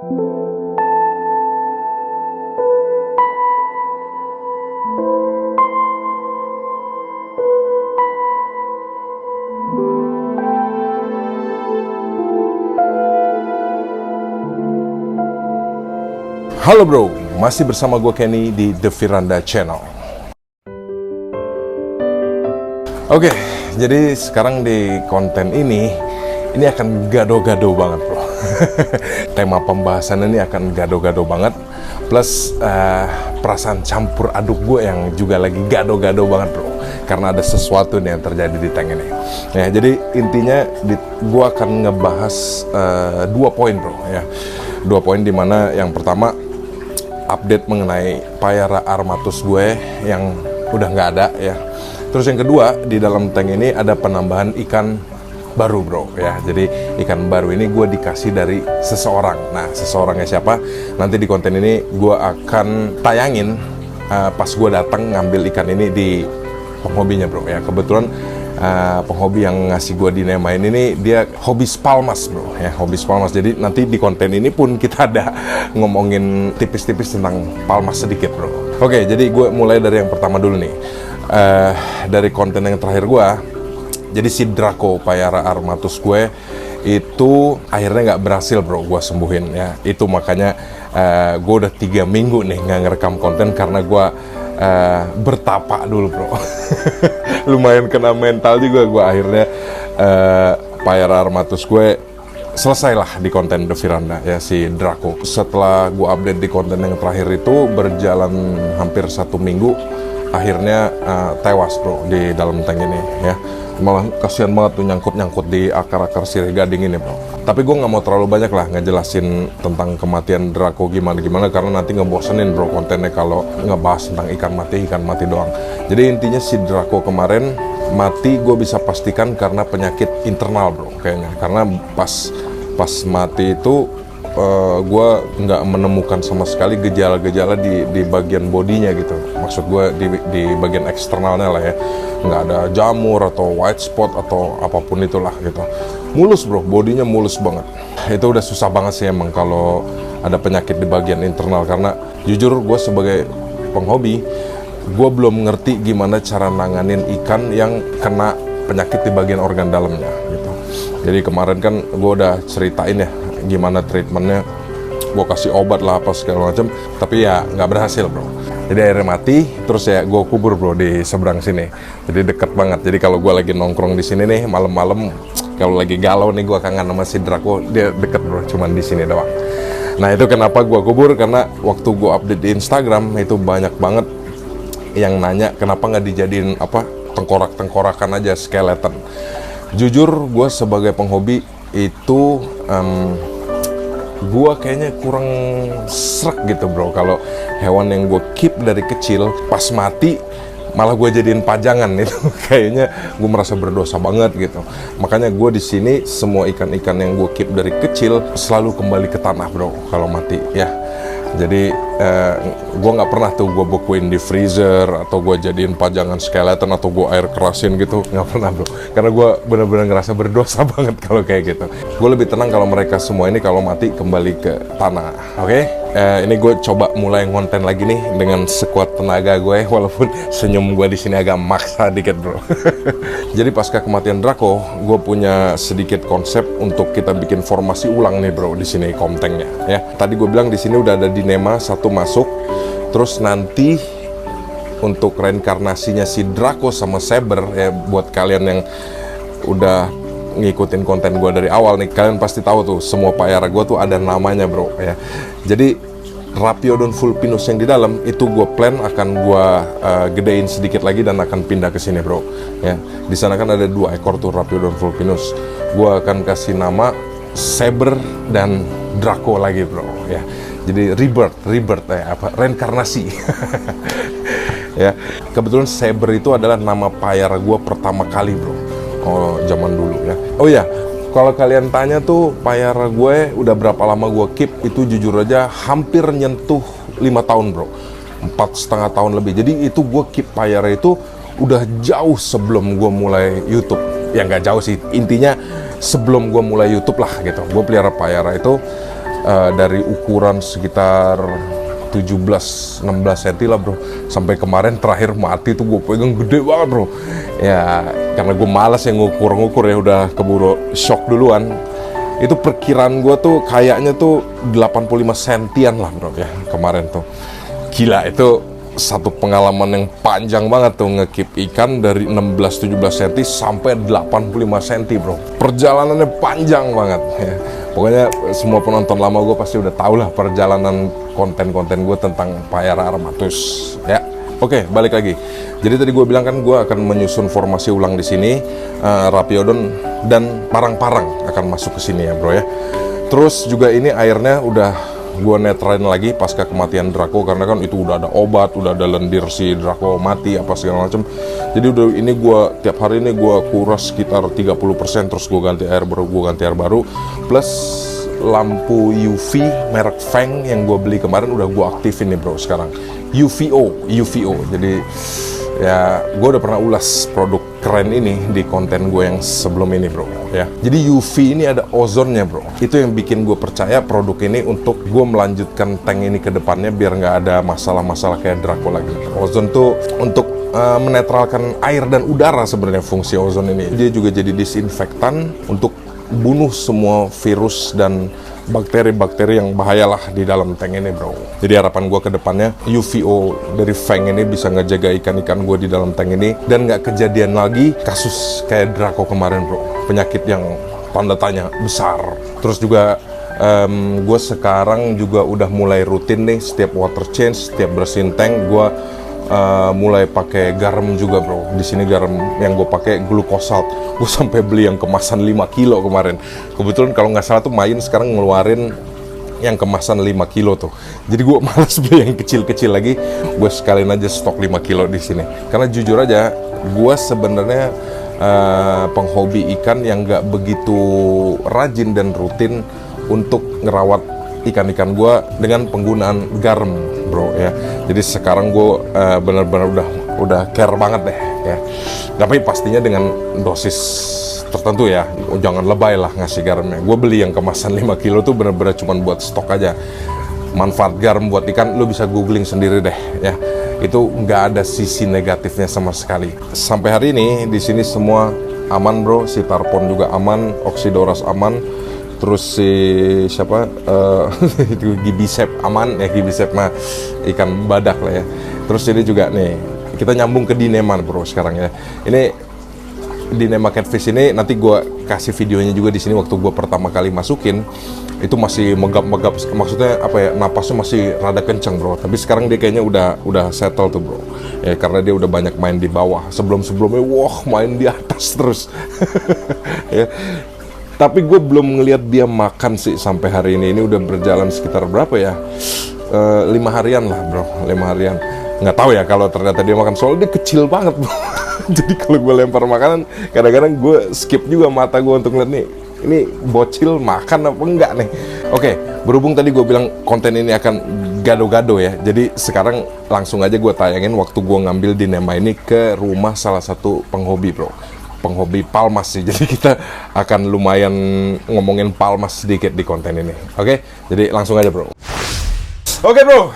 Halo bro, masih bersama gue Kenny di The Firanda Channel. Oke, jadi sekarang di konten ini akan gado-gado banget bro. Tema pembahasan ini akan gado-gado banget. Plus perasaan campur aduk gue yang juga lagi gado-gado banget bro. Karena ada sesuatu nih yang terjadi di tank ini. Ya, jadi intinya gue akan ngebahas 2 poin bro. Ya, 2 poin dimana yang pertama update mengenai Payara Armatus gue yang udah nggak ada ya. Terus yang kedua, di dalam tank ini ada penambahan ikan baru bro ya. Jadi ikan baru ini gue dikasih dari seseorang. Nah, seseorangnya siapa? Nanti di konten ini gue akan tayangin pas gue datang ngambil ikan ini di penghobinya bro ya. Kebetulan penghobi yang ngasih gue dinamain ini dia Hobis Palmas bro ya, Hobis Palmas. Jadi nanti di konten ini pun kita ada ngomongin tipis-tipis tentang Palmas sedikit bro. Oke, jadi gue mulai dari yang pertama dulu nih. Dari konten yang terakhir gue, jadi si Draco Payara Armatus gue itu akhirnya nggak berhasil bro gue sembuhin ya. Itu makanya gue udah 3 minggu nih nggak ngerekam konten karena gue bertapa dulu bro. Lumayan kena mental juga gue akhirnya. Payara Armatus gue selesailah di konten The Firanda ya, si Draco. Setelah gue update di konten yang terakhir itu berjalan hampir 1 minggu, akhirnya tewas bro di dalam tank ini ya. Malah kasihan banget tuh nyangkut-nyangkut di akar-akar sirih gading ini bro. Tapi gue nggak mau terlalu banyak lah ngejelasin tentang kematian Draco gimana-gimana, karena nanti ngebosenin bro kontennya kalau ngebahas tentang ikan mati doang. Jadi intinya si Draco kemarin mati gue bisa pastikan karena penyakit internal bro kayaknya. Karena pas mati itu gue nggak menemukan sama sekali gejala-gejala di bagian bodinya gitu. Maksud gue di bagian eksternalnya lah ya. Nggak ada jamur atau white spot atau apapun itulah gitu. Mulus bro, bodinya mulus banget. Itu udah susah banget sih emang kalau ada penyakit di bagian internal. Karena jujur gue sebagai penghobi, gue belum ngerti gimana cara nanganin ikan yang kena penyakit di bagian organ dalamnya gitu. Jadi kemarin kan gue udah ceritain ya gimana treatmentnya, gue kasih obat lah apa segala macam, tapi ya nggak berhasil bro. Jadi akhirnya mati, terus ya gue kubur bro di seberang sini. Jadi deket banget. Jadi kalau gue lagi nongkrong di sini nih malam-malam, kalau lagi galau nih gue kangen sama si Draco, dia deket bro, cuman di sini doang. Nah itu kenapa gue kubur, karena waktu gue update di Instagram itu banyak banget yang nanya kenapa nggak dijadiin apa tengkorak-tengkorakan aja, skeleton. Jujur gue sebagai penghobi itu gue kayaknya kurang srek gitu bro kalau hewan yang gue keep dari kecil pas mati malah gue jadiin pajangan. Itu kayaknya gue merasa berdosa banget gitu. Makanya gue di sini semua ikan-ikan yang gue keep dari kecil selalu kembali ke tanah bro kalau mati ya. Jadi gue nggak pernah tuh gue bekuin di freezer atau gue jadiin pajangan skeleton atau gue air kerasin gitu, nggak pernah bro. Karena gue bener-bener ngerasa berdosa banget kalau kayak gitu. Gue lebih tenang kalau mereka semua ini kalau mati kembali ke tanah. Oke? Ini gue coba mulai ngonten lagi nih dengan sekuat tenaga gue, walaupun senyum gue di sini agak maksa dikit bro. Jadi pasca kematian Draco, gue punya sedikit konsep untuk kita bikin formasi ulang nih bro di sini komtengnya ya. Tadi gue bilang di sini udah ada dinema 1 masuk, terus nanti untuk reinkarnasinya si Draco sama Saber ya, buat kalian yang udah ngikutin konten gue dari awal nih, kalian pasti tahu tuh semua Payara gue tuh ada namanya bro ya. Jadi Raphiodon vulpinus yang di dalam itu gue plan akan gue gedein sedikit lagi dan akan pindah ke sini bro ya. Di sana kan ada 2 ekor tuh Raphiodon vulpinus. Gue akan kasih nama Saber dan Draco lagi bro ya. Jadi rebirth ya, apa reinkarnasi. Ya, kebetulan Saber itu adalah nama Payara gue pertama kali bro. Oh, zaman dulu ya. Oh ya, kalau kalian tanya tuh Payara gue udah berapa lama gue keep, itu jujur aja hampir nyentuh 5 tahun bro, 4,5 tahun lebih. Jadi itu gue keep Payara itu udah jauh sebelum gue mulai YouTube. Ya nggak jauh sih, intinya sebelum gue mulai YouTube lah gitu. Gue pelihara Payara itu dari ukuran sekitar 17-16 cm lah bro, sampai kemarin terakhir mati tuh gue pegang gede banget bro ya, karena gue malas yang ngukur ya, udah keburu shock duluan. Itu perkiraan gue tuh kayaknya tuh 85 sentian lah bro ya kemarin tuh. Gila, itu satu pengalaman yang panjang banget tuh ngekip ikan dari 16-17 cm sampai 85 cm bro. Perjalanannya panjang banget ya. Pokoknya semua penonton lama gue pasti udah tau lah perjalanan konten-konten gue tentang Payara armatus ya. Oke, balik lagi. Jadi tadi gue bilang kan gue akan menyusun formasi ulang di sini. Rapiodon dan parang-parang akan masuk ke sini ya bro ya. Terus juga ini airnya udah gue netralin lagi pasca kematian Draco, karena kan itu udah ada obat, udah ada lendir si Draco mati apa segala macam. Jadi udah ini gue tiap hari ini gue kuras sekitar 30%, terus gue ganti air baru, plus lampu UV merek Feng yang gue beli kemarin udah gue aktifin nih bro sekarang. UVO. Jadi ya gue udah pernah ulas produk keren ini di konten gue yang sebelum ini bro ya. Jadi UV ini ada ozonnya bro, itu yang bikin gue percaya produk ini untuk gue melanjutkan tank ini ke depannya biar nggak ada masalah-masalah kayak Draco lagi. Ozon tuh untuk menetralkan air dan udara sebenarnya fungsi ozon ini. Dia juga jadi disinfektan untuk bunuh semua virus dan bakteri-bakteri yang bahayalah di dalam tank ini bro. Jadi harapan gue ke depannya UVO dari Feng ini bisa ngejaga ikan-ikan gue di dalam tank ini dan nggak kejadian lagi kasus kayak Draco kemarin bro, penyakit yang tanda tanya besar. Terus juga gue sekarang juga udah mulai rutin nih setiap water change, setiap bersihin tank gue mulai pakai garam juga bro. Di sini garam yang gue pakai glucosalt. Gue sampai beli yang kemasan 5 kilo kemarin. Kebetulan kalau nggak salah tuh Main sekarang ngeluarin yang kemasan 5 kilo tuh. Jadi gue malas beli yang kecil-kecil lagi. Gue sekalian aja stok 5 kilo di sini. Karena jujur aja, gue sebenarnya penghobi ikan yang nggak begitu rajin dan rutin untuk ngerawat ikan-ikan gue dengan penggunaan garam bro ya. Jadi sekarang gue benar-benar udah care banget deh ya. Tapi pastinya dengan dosis tertentu ya, jangan lebay lah ngasih garamnya. Gue beli yang kemasan 5 kilo tuh benar-benar cuma buat stok aja. Manfaat garam buat ikan lo bisa googling sendiri deh ya. Itu nggak ada sisi negatifnya sama sekali. Sampai hari ini di sini semua aman bro, si tarpon juga aman, oxidoras aman. Terus si siapa itu gibisep aman ya, gibisep mah ikan badak lah ya. Terus ini juga nih kita nyambung ke Dinema bro sekarang ya. Ini Dinema Catfish ini nanti gue kasih videonya juga di sini. Waktu gue pertama kali masukin itu masih megap-megap, maksudnya apa ya, napasnya masih rada kenceng bro. Tapi sekarang dia kayaknya udah settle tuh bro ya, karena dia udah banyak main di bawah. Sebelumnya wah main di atas terus ya. Tapi gue belum ngelihat dia makan sih sampai hari ini. Ini udah berjalan sekitar berapa ya? 5 harian lah bro, 5 harian. Nggak tahu ya kalau ternyata dia makan, soalnya dia kecil banget bro. Jadi kalau gue lempar makanan, kadang-kadang gue skip juga mata gue untuk ngeliat nih, ini bocil makan apa enggak nih. Oke, berhubung tadi gue bilang konten ini akan gado-gado ya. Jadi sekarang langsung aja gue tayangin waktu gue ngambil Dinema ini ke rumah salah satu penghobi bro. Penghobi palmas sih, jadi kita akan lumayan ngomongin palmas sedikit di konten ini. Oke, jadi langsung aja bro. Oke bro,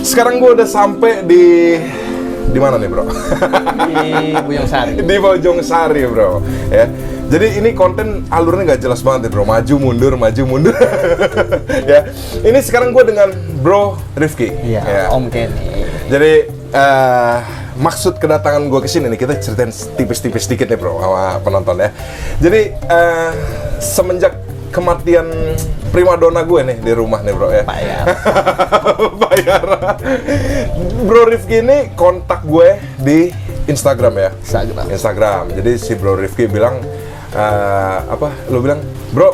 sekarang gue udah sampai di mana nih bro? Di Bojongsari. Di Bojongsari bro ya. Jadi ini konten alurnya nggak jelas banget ya bro, maju mundur ya. Ini sekarang gue dengan bro Rifki. Iya ya. Om Kenny. Jadi maksud kedatangan gue ke sini nih, kita ceritain tipis-tipis dikit nih bro sama penonton ya. Jadi semenjak kematian primadona gue nih di rumah nih bro ya. Payara. Bro Rifki ini kontak gue di Instagram ya. Instagram. Jadi si bro Rifki bilang lo bilang bro,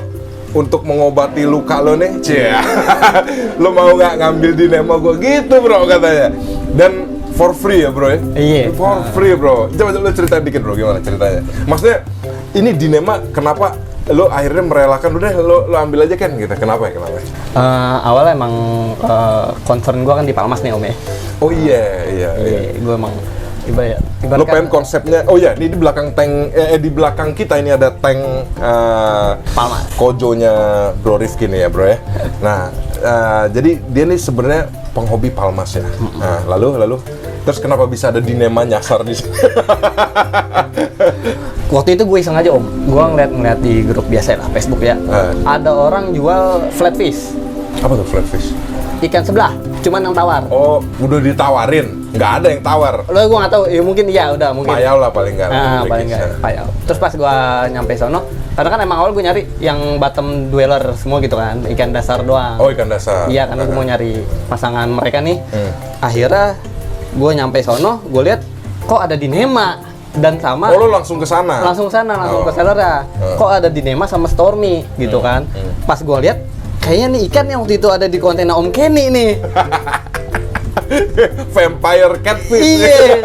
untuk mengobati luka lo nih, lo mau nggak ngambil Dinema gue gitu bro katanya. Dan for free ya bro ya? Iya. For free bro. Coba lo ceritain dikit bro, gimana ceritanya? Maksudnya ini Dinema kenapa lo akhirnya merelakan udah lo ambil aja kan gitu? Kenapa ya? Awalnya emang concern gue kan di Palmas nih om ya. Oh iya. Gue emang Lo pengen konsepnya, oh ya, ini di belakang tank, di belakang kita ini ada tank Palmas. Kojonya Bro Rifki nih ya bro ya. Nah, jadi dia nih sebenarnya penghobi Palmas ya. Nah, lalu, terus kenapa bisa ada Dinema nyasar di sini? Waktu itu gue iseng aja om, gue ngeliat di grup biasa lah, Facebook ya. Ada orang jual flatfish. Apa tuh flatfish? Ikan sebelah, cuman yang tawar. Oh, udah ditawarin, nggak ada yang tawar. Lo gue nggak tahu, ya mungkin iya udah mungkin. Payau lah paling nggak. Paling nggak payau. Terus pas gue nyampe sono, karena kan emang awal gue nyari yang bottom dweller semua gitu kan, ikan dasar doang. Oh, ikan dasar. Iya, karena gue mau nyari pasangan mereka nih. Akhirnya gue nyampe sono, gue lihat kok ada Dinema dan sama. Oh, lo langsung ke sana? Langsung ke seller ya. Kok ada Dinema sama Stormy gitu kan. Pas gue lihat, kayaknya nih ikan yang waktu itu ada di kontainer Om Kenny nih. Vampire catfish. Iya.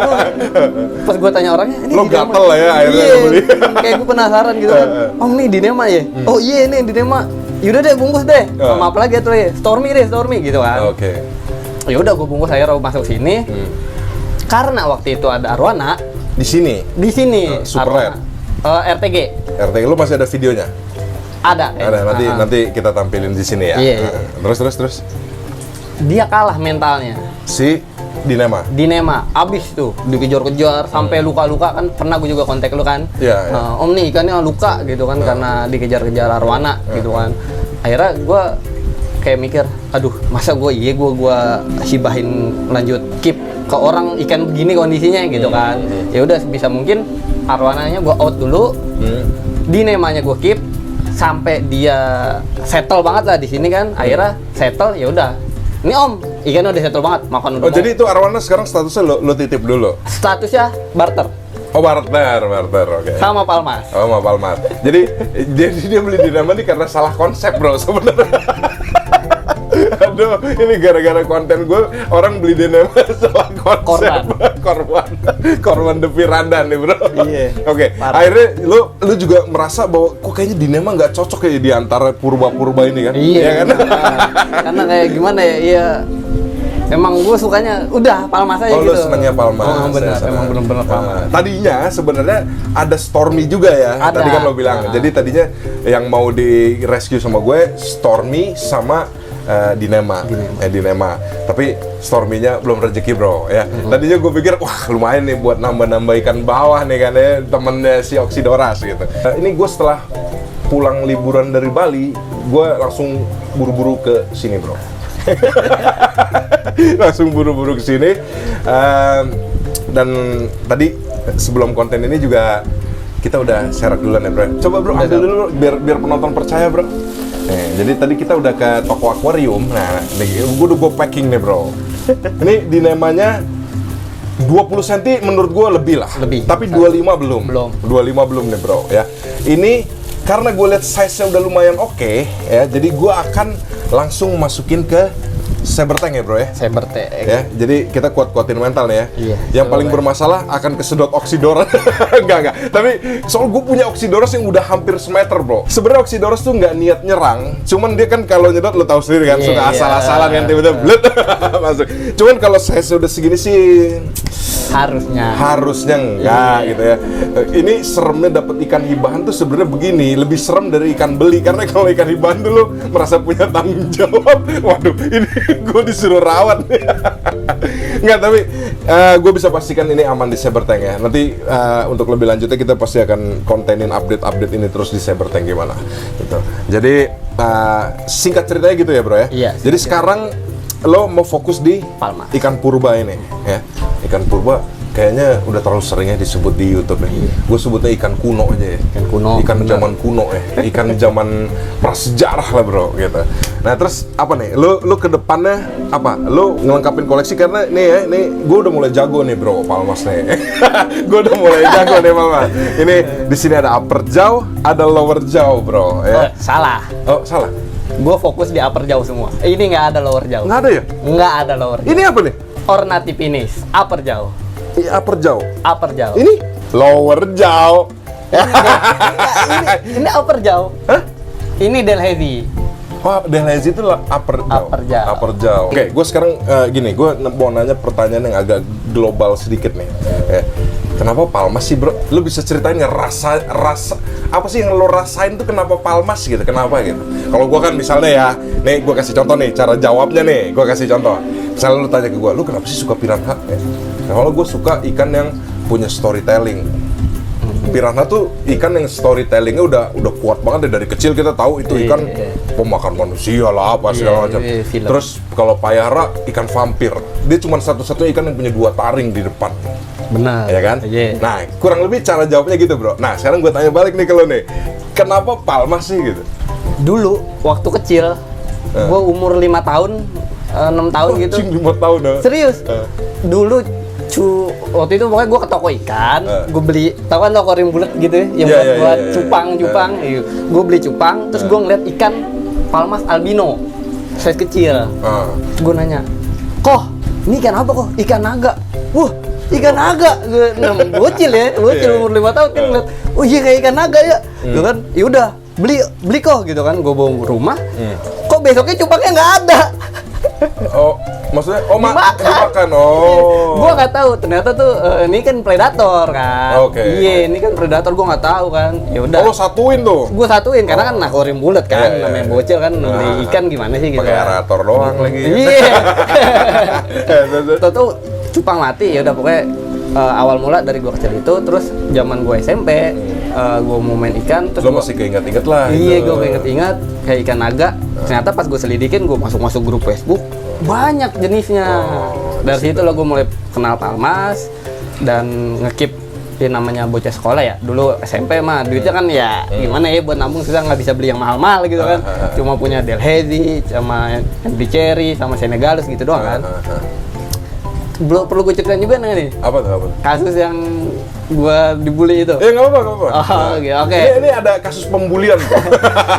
Pas gue tanya orangnya, ini Lo Dinema. gatel lah ya akhirnya Iya. beli. Kayak gue penasaran gitu kan. Om nih Dinema ya? Oh iya nih Dinema. Yaudah deh bungkus deh. Sama apa lagi tuh ya? Stormy gitu kan. Oke. Ya udah gue bungkus, akhirnya masuk sini. Karena waktu itu ada Arwana Di sini? di sini. Super Arwana. RTG. RT, lo masih ada videonya? Ada. Ada, nanti kita tampilin di sini ya. Iya. Terus. Dia kalah mentalnya. Si Dinema. Dinema, abis tuh dikejar-kejar sampai luka-luka kan, pernah gue juga kontak lu kan. Iya. Om nih ikannya luka gitu kan karena dikejar-kejar arwana gitu kan. Akhirnya gue kayak mikir, aduh masa gue hibahin lanjut keep ke orang ikan begini kondisinya gitu kan. Ya udah sebisa mungkin arwananya gue out dulu. Dinemanya gue keep sampai dia settle banget lah di sini kan. Akhirnya settle, ya udah. Ini om, ikannya udah settle banget, makan udah. Oh, jadi itu arwana sekarang statusnya lo titip dulu? Statusnya barter Oh, barter, oke. sama Palmas. Oh, sama Palmas. Jadi dia beli Dinema ini karena salah konsep bro sebenarnya. Aduh, ini gara-gara konten gue orang beli Dinema salah konsep. Korban Devi Randa nih bro. Iya. Oke, akhirnya lu juga merasa bahwa kok kayaknya Dinema nggak cocok ya di antara purba-purba ini kan? Iya Ya kan? Karena kayak gimana ya, iya. Emang gue sukanya udah Palmas aja Oh, gitu. lu senangnya Palmas. Oh, benar, ya, emang bener-bener Palmas. Tadinya sebenarnya ada Stormy juga ya. Ada. Tadi kan lo bilang. Jadi tadinya yang mau di rescue sama gue Stormy sama Dinema. Tapi Stormy-nya belum rezeki bro ya. Tadinya gue pikir wah lumayan nih buat nambah-nambah ikan bawah nih kan ya, temennya si Oxidoras gitu. Ini gue setelah pulang liburan dari Bali, gue langsung buru-buru ke sini bro. Langsung buru-buru ke sini. Dan tadi sebelum konten ini juga kita udah share duluan ya bro. Coba bro ambil dulu biar penonton percaya bro. Jadi tadi kita udah ke toko akuarium. Nah, gue udah packing nih bro. Ini Dinemanya 20 cm menurut gue lebih lah. Lebih. Tapi 25 belum. 25 belum nih bro ya. Ini karena gue lihat size-nya udah lumayan oke ya. Jadi gue akan langsung masukin ke Sabertank ya bro ya. Sabertank. Ya, jadi kita kuat-kuatin mental nih ya. Iya. Yang paling bermasalah akan kesedot Oxidoras. Enggak. Tapi soal gue punya Oxidoras yang udah hampir semeter bro. Sebenarnya Oxidoras tuh nggak niat nyerang. Cuman dia kan kalau nyedot lo tahu sendiri kan, suka asal-asalan kan tiba-tiba blet masuk. Cuman kalau saya sudah segini sih harusnya enggak gitu ya. Ini seremnya dapat ikan hibahan tuh sebenarnya begini, lebih serem dari ikan beli karena kalau ikan hibahan dulu merasa punya tanggung jawab. Waduh, ini gue disuruh rawat. Enggak, tapi gue bisa pastikan ini aman di Sabertank ya. Nanti untuk lebih lanjutnya kita pasti akan kontenin update ini terus di Sabertank gimana gitu. Jadi singkat ceritanya gitu ya bro ya. Iya. Jadi sekarang lo mau fokus di Palmas. ikan purba ini ya. Ikan purba kayaknya udah terlalu sering ya disebut di YouTube ya. Gue sebutnya ikan kuno aja ya. Ikan kuno, Ikan bener. zaman kuno ya. Ikan zaman prasejarah lah bro gitu. Nah terus apa nih? Lo ke depannya apa? Lo ngelengkapin koleksi karena nih ya, gue udah mulai jago nih bro Palmas nih. Gue udah mulai jago nih Palmas. Ini di sini ada upper jaw, ada lower jaw bro ya. Salah. Oh salah. Gue fokus di upper jauh semua. Ini nggak ada lower jauh. Nggak ada ya? Nggak ada lower jauh. Ini apa nih? Ornati finish, upper jauh. Upper jaw. Upper jauh. Ini lower jaw. Ini upper jauh. Hah? Ini Delhazy. Oh, Delhaize itu lah upper jaw. Upper jaw. Upper jaw. Oke, gue sekarang gini, gue mau nanya pertanyaan yang agak global sedikit nih. Kenapa palmas sih, bro? Lu bisa ceritain nggak rasa apa sih yang lo rasain tuh kenapa palmas gitu? Kenapa gitu? Kalau gue kan misalnya ya, nih gue kasih contoh nih, cara jawabnya nih, gue kasih contoh. Misalnya lu tanya ke gue, lu kenapa sih suka piranha? Kalau gue suka ikan yang punya storytelling. Piranha tuh ikan yang storytellingnya udah kuat banget deh. Dari kecil kita tahu itu ikan pemakan manusia lah apa segala macam. Terus kalau payara ikan vampir, dia cuma satu-satunya ikan yang punya 2 taring di depan. Benar. Ya kan? Nah, kurang lebih cara jawabnya gitu, bro. Nah, sekarang gue tanya balik nih ke lo nih, kenapa palmas sih gitu? Dulu waktu kecil, gue umur 5 tahun, 6 tahun gitu. 5 tahun dah. Serius? Dulu waktu itu pokoknya gue ke toko ikan, gue beli, tau kan toko rim bulat gitu ya, yang buat cupang. Gue beli cupang, terus gue ngeliat ikan palmas albino, size kecil. Gue nanya, "Koh, ini ikan apa kok? Ikan naga." Wah, ikan naga. Bocil umur 5 tahun kan ngeliat, "Oh iya kayak ikan naga ya." Gitu kan, yaudah beli kok gitu kan, gue bawa ke rumah. Kok besoknya cupangnya nggak ada? Oh, maksudnya dimakan. Gua nggak tahu, ternyata tuh ini kan predator kan. Iya, ini kan predator, gua nggak tahu kan. Ya udah. Oh, lo satuin tuh. Gua satuin karena kan akuarium bulat kan, namanya bocil kan, beli ikan gimana sih gitu. Pakai aerator doang lagi. Iya. Tuh cupang mati, ya udah pokoknya awal mula dari gua kecil itu, terus zaman gua SMP, gua mau main ikan, terus lo masih keinget-inget lah. Iya, gua keinget-inget kayak ikan naga. Ternyata pas gue selidikin, gue masuk grup Facebook, banyak jenisnya. Dari situ lah gue mulai kenal palmas dan ngekip namanya bocah sekolah ya. Dulu SMP mah duitnya kan ya gimana ya, buat nabung susah, nggak bisa beli yang mahal-mahal gitu kan. Cuma punya Delhaize, sama Henry Cherry, sama Senegalus gitu doang kan. Belum perlu gue ceritain juga nih. Apa tuh? Kasus yang gue dibully itu. Nggak apa-apa. Oke. Ini ada kasus pembulian, bro.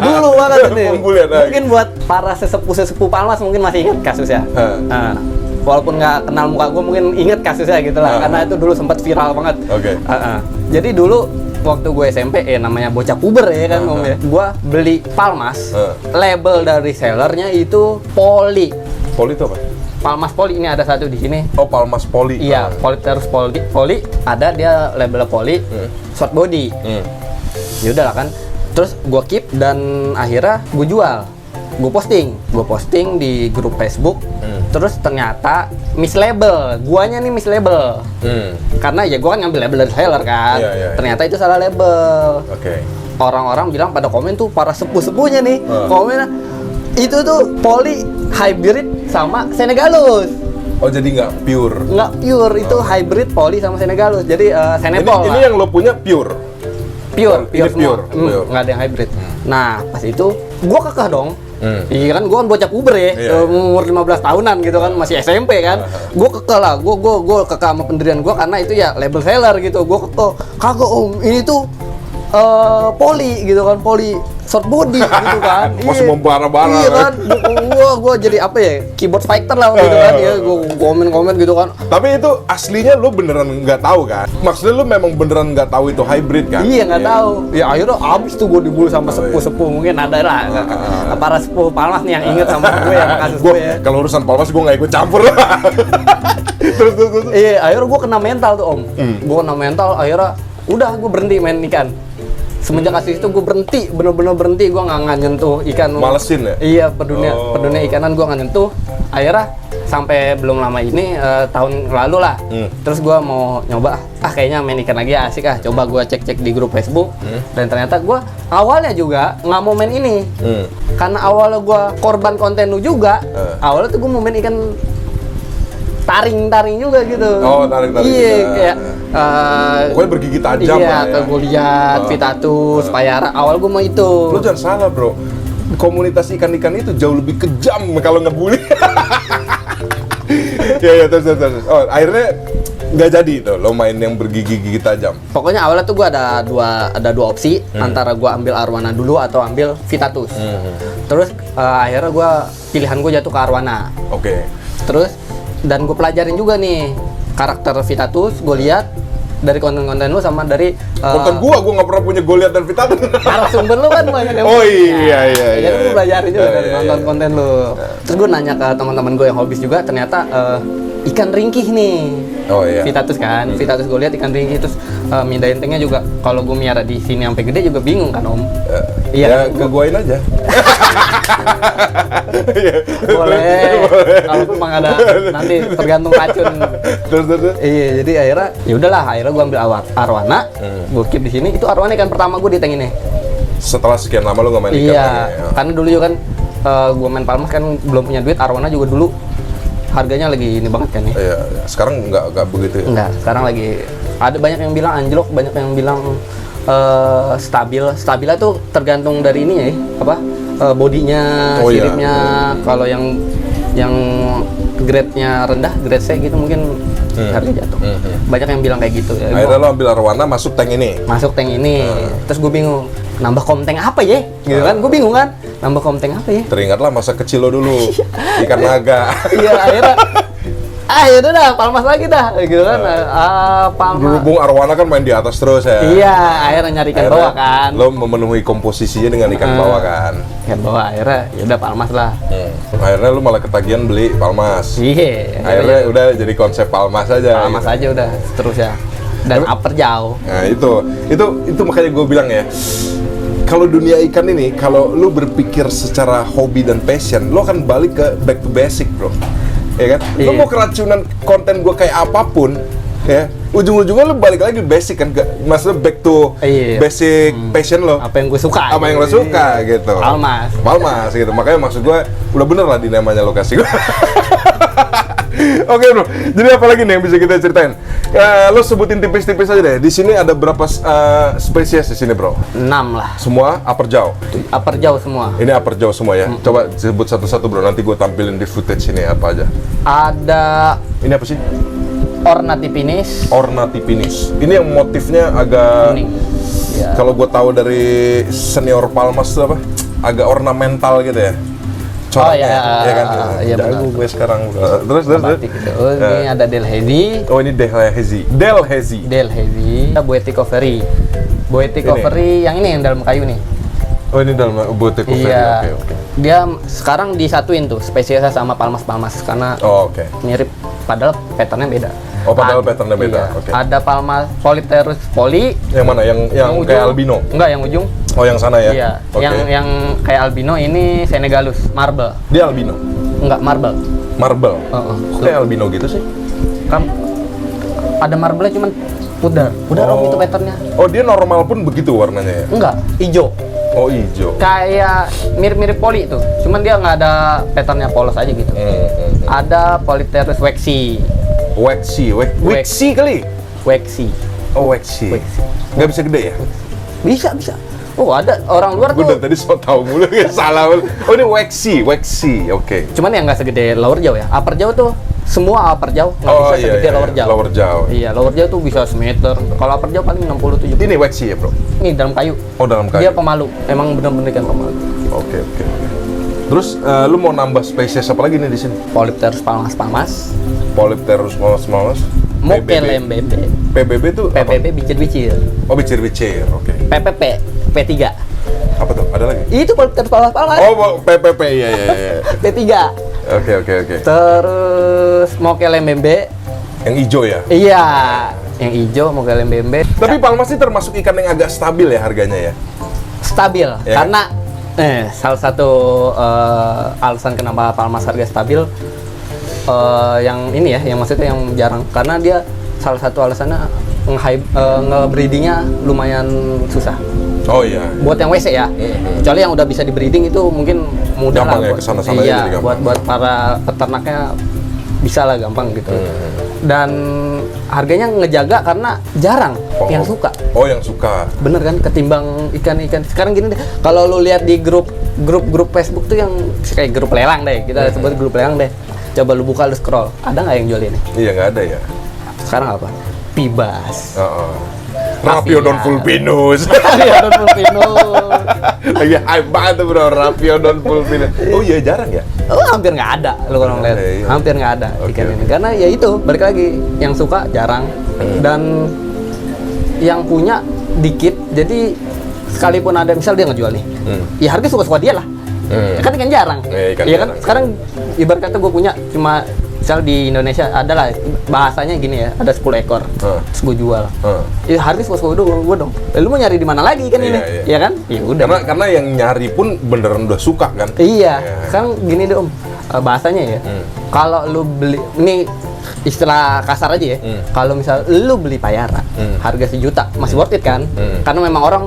Dulu banget nih. Pembulian. Mungkin buat para sesepuh palmas mungkin masih ingat kasusnya. Walaupun nggak kenal muka gue, mungkin inget kasusnya gitu lah. Karena itu dulu sempat viral banget. Jadi dulu waktu gue SMP, namanya bocah puber ya kan, gue beli palmas. Label dari sellernya itu Poli. Poli itu apa? Palmas Poli, ini ada satu di sini. Oh, Palmas Poli. Iya, Poli ada, dia label Poli, short body. Ya udahlah kan. Terus gue keep dan akhirnya gue jual. Gue posting di grup Facebook. Terus ternyata mislabel. Guanya nih mislabel. Karena ya gue kan ngambil label dari seller kan. Ternyata itu salah label. Orang-orang bilang pada komen tuh, para sepuh-sepuhnya nih. Komennya itu tuh Poli hybrid sama Senegalus. Oh, jadi nggak pure? Nggak pure, itu hybrid Poli sama Senegalus. Jadi Senepol ini yang lo punya pure? Pure Pure. Nggak ada yang hybrid. Nah, pas itu gua kekeh dong. Iya kan, gua kan bocah puber ya, umur 15 tahunan gitu kan, masih SMP kan. Gua kekeh lah, gua kekeh sama pendirian gua karena itu ya label seller gitu. Gua kekeh, "Kagak om, ini tuh Poli gitu kan, Poli short body gitu kan." Masih membara-bara. Iya kan, gua jadi apa ya, keyboard fighter lah gitu kan. Ya gua komen gitu kan. Tapi itu aslinya lu beneran nggak tahu kan? Maksudnya lu memang beneran nggak tahu itu hybrid kan? Iya, nggak tahu. Ya akhirnya abis tuh gua dibully sama sepuh-sepuh. Mungkin ada lah para sepuh palmas nih yang inget sama gue ya, kasus gue ya. Kalau urusan palmas gue nggak ikut campur. terus. Iya, akhirnya gua kena mental tuh om. Gua kena mental, akhirnya udah gua berhenti main ikan. Semenjak kasus itu gue berhenti, bener-bener berhenti. Gue nggak nyentuh ikan. Malesin ya? Iya, pedunia ikanan gue nggak nyentuh. Akhirnya sampai belum lama ini, tahun lalu lah. Terus gue mau nyoba, kayaknya main ikan lagi asik coba gue cek di grup Facebook. Dan ternyata gue awalnya juga nggak mau main ini. Karena awalnya gue korban konten lu juga. Awalnya tuh gue mau main ikan taring juga gitu. Oh, taring. Iya, kayak pokoknya bergigi tajam lah ya. Kayak gue lihat Vitatus, payara. Awal gue mau itu. Lu jangan salah, bro. Komunitas ikan-ikan itu jauh lebih kejam kalau ngebully. Ya, terus. Oh, akhirnya nggak jadi itu lo main yang bergigi-gigi tajam. Pokoknya awalnya tuh gue ada dua opsi, antara gue ambil arwana dulu atau ambil Vitatus. Terus akhirnya pilihan gue jatuh ke arwana. Terus dan gue pelajarin juga nih karakter Vitatus, gue lihat dari konten-konten lu sama dari Konten gua nggak pernah punya Goliath dan vitamin. narasumber lu kan banyak yang Oh iya. Jadi gue belajarin juga Oh, dari iya, nonton iya. konten lu. Terus gue nanya ke teman-teman gue yang hobis juga, ternyata ikan ringkih nih. Oh iya. Vitatus kan, Vitatus gue lihat ikan ringkih, terus mindaintengnya juga kalau gue miara di sini sampai gede juga bingung kan Om. Iya, Iya. ke guain aja. Boleh. Kalau memang ada nanti tergantung racun. Terus. Iya, jadi akhirnya ya udahlah, akhirnya gue ambil arwana, gue keep di sini. Itu arwana ikan pertama gue di tank ini. Setelah sekian lama lu nggak main ikan Iya, lagi ya? karena dulu juga kan gue main Palmas kan belum punya duit. Arwana juga dulu harganya lagi ini banget kan ya. Iya, sekarang nggak begitu ya? Enggak, sekarang lagi ada banyak yang bilang anjlok, banyak yang bilang stabil. Stabilnya tuh tergantung dari ini ya, apa? Bodinya, Oh, iya. siripnya. Kalau yang grade-nya rendah, grade C gitu mungkin harga jatuh. Banyak yang bilang kayak gitu ya. Akhirnya lo ambil arwana masuk tank ini. Masuk tank ini, terus gue bingung, nambah komteng apa ya? Gitu kan, gue bingung kan, nambah komteng apa ya? Teringatlah masa kecil lo dulu, ikan naga. Iya, akhirnya ya udah dah, Palmas lagi dah, gitu kan. Palmas. Berhubung arwana kan main di atas terus ya. Iya, akhirnya nyari ikan Akhirnya bawah kan. Lo memenuhi komposisinya dengan ikan bawah kan. Ikan bawah, akhirnya ya udah Palmas lah. Akhirnya lo malah ketagihan beli palmas. Iya, Akhirnya udah jadi konsep palmas aja. Palmas gitu. aja udah terus ya. Dan upper jauh. Nah itu makanya gue bilang ya. Kalau dunia ikan ini, kalau lu berpikir secara hobi dan passion, lo akan balik ke back to basic, bro. Ya kan? Lo Iya. mau keracunan konten gue kayak apapun, ya ujung-ujungnya lo balik lagi ke basic kan, maksudnya back to Iya. basic passion lo. Apa yang gue suka? Apa yang lo suka gitu. Palmas gitu. Makanya maksud gue udah bener lah di namanya lokasi gue. Oke bro, jadi apa lagi nih yang bisa kita ceritain? Lo sebutin tipis-tipis aja deh. Di sini ada berapa spesies di sini bro? 6 lah. Semua upper jaw. Upper jauh semua. Ini upper jaw semua ya. Coba sebut satu-satu bro. Nanti gue tampilin di footage ini apa aja. Ada Ini apa sih? ornatipinis, Ornatipinis. Ini yang motifnya agak. kuning. Ya. Kalau gue tahu dari senior Palmas itu apa? Agak ornamental gitu ya. Coraknya, iya, kan? iya, Jago benar. gue sekarang. Terus. Batik gitu. Oh, ini ada Delhaizy. Oh ini Delhaizy. Delhaizy. Ada Boeticoveri. Boeticoveri yang ini yang dalam kayu nih. Oh ini dalam butik Iya. Oke. Dia sekarang disatuin tuh spesiesnya sama palmas-palmas karena Oh oke. mirip, padahal patternnya beda. Oh, padahal patternnya beda, Iya. oke. Ada Palmas Polypterus poli. Yang mana? Yang ujung- kayak albino? Enggak, yang ujung. Oh yang sana ya? Iya. Oke. Yang kayak albino ini Senegalus, marble. Dia albino? Enggak, marble. Marble? Heeh. Kok kayak albino gitu sih? Kan ada marble-nya cuman pudar. Pudar Om, itu patternnya. Oh dia normal pun begitu warnanya ya? Enggak, hijau. Oh hijau. Kayak mirip-mirip poli itu. Cuman dia nggak ada patternnya polos aja gitu. Ada Polypterus waxy. Waxy kali? Waxy. Oh waxy. Waxy. Nggak bisa gede ya? Bisa. Oh, ada orang luar Gue tuh. dari tadi so tau mulu kayak salah. Oh ini waxy, oke. Cuman yang nggak segede lower jaw ya. Upper jaw tuh semua upper jaw nggak bisa segede lower jaw. Lower jaw. Iya, lower jaw tuh bisa semeter. Kalau upper jaw paling 60-70. Ini waxy ya bro? Ini dalam kayu. Oh dalam kayu? Dia pemalu. Emang bener-bener ikan pemalu. Oke. Terus lu mau nambah spesies apa lagi nih di sini? Polypterus palmas-palmas. Polypterus malas. Mokelembebe. PBB tuh apa? PPP bicir-bicir. Oh bicir-bicir, oke. PPP P3. Apa tuh? Ada lagi? Itu Polypterus palmas-palmas. Oh PPP, iya. P3. Oke. Terus Mokelembebe. Yang hijau ya? Iya, yang hijau Mokelembebe. Tapi Palmas ini termasuk ikan yang agak stabil ya harganya ya? Stabil, Ya. karena salah satu alasan kenapa Palmas harga stabil yang ini ya, yang maksudnya yang jarang, karena dia salah satu alasannya nge-breedingnya lumayan susah. Oh iya. Buat yang WC ya, kecuali yang udah bisa di breeding itu mungkin mudah Gampang lah. ya, Buat- kesana-sana aja iya, jadi gampang. buat para peternaknya bisa lah gampang gitu. Dan harganya ngejaga karena jarang yang suka. Oh yang suka. Bener kan, ketimbang ikan-ikan sekarang gini deh, kalau lu lihat di grup Facebook tuh yang kayak grup lelang deh, kita sebut grup lelang deh, coba lu buka, lu scroll, ada nggak yang jual ini? Iya nggak ada ya. Sekarang apa? Pibas. Rapiodon vulpinus. Rapiodon vulpinus. Lagi hype banget tuh bro, Rapiodon vulpinus. Oh iya jarang ya? Oh, hampir nggak ada, lu kalau ngeliat, Iya. hampir nggak ada Oke, ikan oke. ini, karena ya itu balik lagi yang suka jarang dan yang punya dikit, jadi sekalipun ada misal dia ngejual nih, ya harga suka-suka dia lah. Ya kan ikan jarang. Ikan ya kan jarang. sekarang ibarat kata gue punya cuma misal di Indonesia adalah bahasanya gini ya, ada 10 ekor, terus gue jual. Ya harga suka-suka gue dong. Lu mau nyari di mana lagi kan ini? Iya. Ya kan? Ya udah. Karena yang nyari pun beneran udah suka kan. Iya. Sekarang gini deh Om, bahasanya ya. Kalau lu beli ini istilah kasar aja ya. Kalau misal lu beli payara, harga 1 juta masih worth it kan? Karena memang orang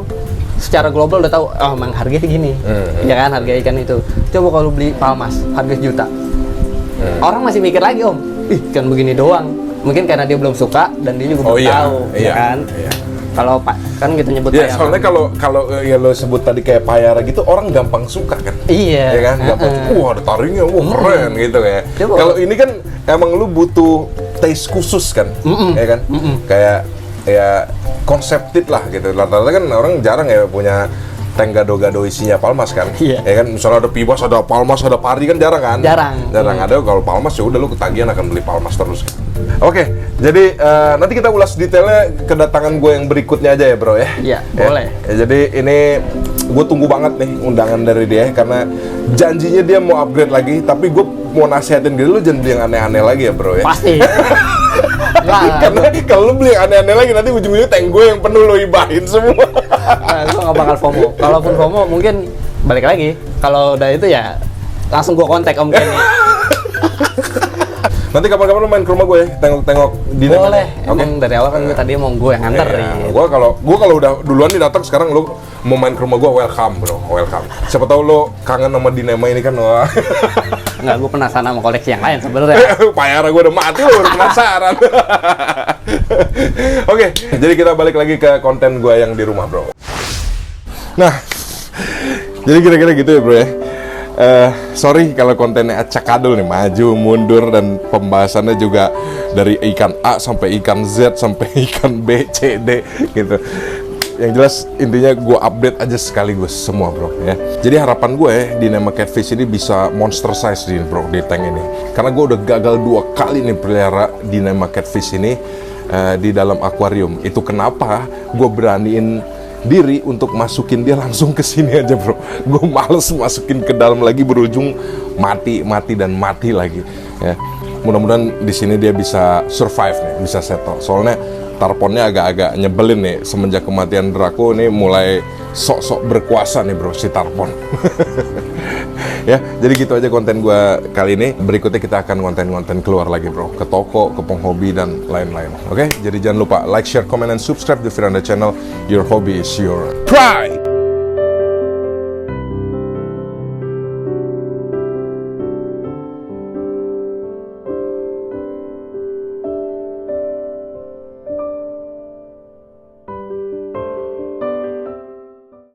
secara global udah tahu, oh memang harganya segini, ya kan harga ikan itu. Coba kalau beli palmas, harga 1 juta, orang masih mikir lagi Om, ikan begini doang. Mungkin karena dia belum suka dan dia juga belum tahu, ya kan? Kalau Pak kan kita nyebut Iya, payara. soalnya kalau ya lo sebut tadi kayak payara gitu, orang gampang suka kan? Iya. Ya kan? Gampang, wah ada taringnya, wah keren gitu ya. Coba. Kalau ini kan emang lu butuh taste khusus kan? Ya kan? Kayak ya konsepted lah gitu. Rata-rata kan orang jarang ya punya tank gado-gado isinya palmas kan? Iya. Ya kan? Misalnya ada pibas, ada palmas, ada pari kan jarang kan? Jarang. Ada. Kalau palmas ya udah lu ketagihan akan beli palmas terus. Oke, jadi nanti kita ulas detailnya kedatangan gue yang berikutnya aja ya bro ya. Iya, boleh. Ya, jadi ini gue tunggu banget nih undangan dari dia karena janjinya dia mau upgrade lagi, tapi gue mau nasihatin gitu, lu jangan beli yang aneh-aneh lagi ya bro ya. Pasti. Karena kalau lu beli yang aneh-aneh lagi nanti ujung-ujungnya tank gue yang penuh lu ibahin semua. Gue nggak bakal FOMO. Kalaupun FOMO mungkin balik lagi. Kalau udah itu ya langsung gue kontak Om Kenny. Nanti kapan-kapan lu main ke rumah gue ya, tengok-tengok di Boleh. Emang dari awal kan gue tadi mau gue yang nganterin. Gue kalau udah duluan nih datang, sekarang lu mau main ke rumah gue, welcome bro, welcome. Siapa tahu lu kangen sama Dinema ini kan, wah. Nggak, gue penasaran sama koleksi yang lain sebenarnya. Payara gue udah mati, lu baru penasaran. Oke, jadi kita balik lagi ke konten gue yang di rumah bro. Nah, jadi kira-kira gitu ya bro ya. Sorry kalau kontennya acak-adul nih, maju mundur dan pembahasannya juga dari ikan A sampai ikan Z sampai ikan B, C, D gitu. Yang jelas intinya gue update aja sekaligus semua bro ya. Jadi harapan gue Dinema Catfish ini bisa monster size di bro di tank ini. Karena gue udah gagal 2 kali nih pelihara Dinema Catfish ini di dalam akuarium. Itu kenapa gue beraniin diri untuk masukin dia langsung ke sini aja bro. Gue males masukin ke dalam lagi, berujung mati lagi ya. Mudah-mudahan di sini dia bisa survive nih, bisa settle. Soalnya tarponnya agak-agak nyebelin nih semenjak kematian Draco nih, mulai sok-sok berkuasa nih bro si tarpon. Ya, jadi gitu aja konten gue kali ini. Berikutnya kita akan konten-konten keluar lagi bro, ke toko, ke penghobi dan lain-lain. Oke, jadi jangan lupa like, share, comment, and subscribe the Firanda channel. Your hobby is your pride.